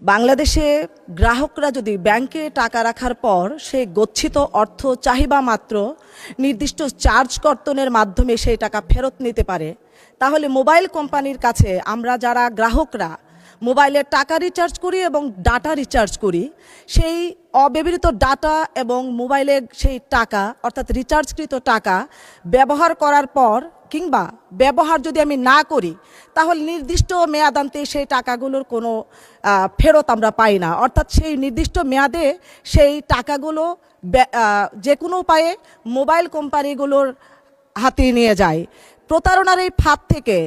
বাংলাদেশে গ্রাহকরা যদি ব্যাংকে টাকা রাখার পর সেই গচ্ছিত অর্থ চাহিদা মাত্র নির্দিষ্ট চার্জ কর্তনের মাধ্যমে সেই টাকা ফেরত নিতে পারে, তাহলে মোবাইল কোম্পানির কাছে আমরা যারা গ্রাহকরা মোবাইলের টাকা রিচার্জ করি এবং ডাটা রিচার্জ করি, সেই অব্যবহৃত ডাটা এবং মোবাইলের সেই টাকা অর্থাৎ রিচার্জকৃত টাকা ব্যবহার করার পর কিংবা ব্যবহার যদি আমি না করি, তাহলে নির্দিষ্ট মেয়াদান্তে সেই টাকাগুলোর কোনো ফেরত আমরা পাই না। অর্থাৎ সেই নির্দিষ্ট মেয়াদে সেই টাকাগুলো যে কোনো উপায়ে মোবাইল কোম্পানিগুলোর হাতে নিয়ে যায়। প্রতারণার এই ফাঁদ থেকে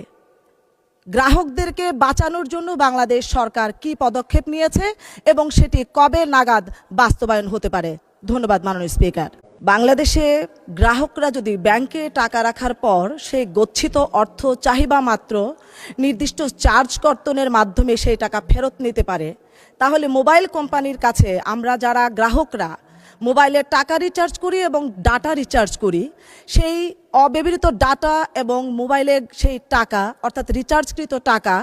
গ্রাহকদেরকে বাঁচানোর জন্য বাংলাদেশ সরকার কি পদক্ষেপ নিয়েছে এবং সেটি কবে নাগাদ বাস্তবায়ন হতে পারে? ধন্যবাদ মাননীয় স্পিকার। বাংলাদেশে গ্রাহকরা যদি ব্যাংকে টাকা রাখার পর সেই গচ্ছিত অর্থ চাহিদা মাত্র নির্দিষ্ট চার্জ কর্তনের মাধ্যমে সেই টাকা ফেরত নিতে পারে, তাহলে মোবাইল কোম্পানির কাছে আমরা যারা গ্রাহকরা মোবাইলের টাকা রিচার্জ করি এবং ডাটা রিচার্জ করি, সেই অব্যবহৃত ডাটা এবং মোবাইলের সেই টাকা অর্থাৎ রিচার্জকৃত টাকা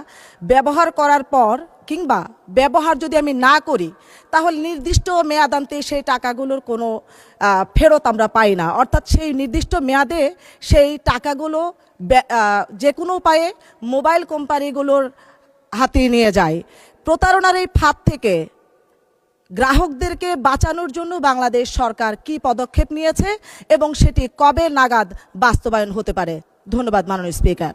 ব্যবহার করার পর কিংবা ব্যবহার যদি আমি না করি, তাহলে নির্দিষ্ট মেয়াদান্তে সেই টাকাগুলোর কোনো ফেরত আমরা পাই না। অর্থাৎ সেই নির্দিষ্ট মেয়াদে সেই টাকাগুলো যে কোনো উপায়ে মোবাইল কোম্পানিগুলোর হাতে নিয়ে যায়। প্রতারণার এই ফাঁদ থেকে গ্রাহকদেরকে বাঁচানোর জন্য বাংলাদেশ সরকার কি পদক্ষেপ নিয়েছে এবং সেটি কবে নাগাদ বাস্তবায়ন হতে পারে? ধন্যবাদ মাননীয় স্পিকার।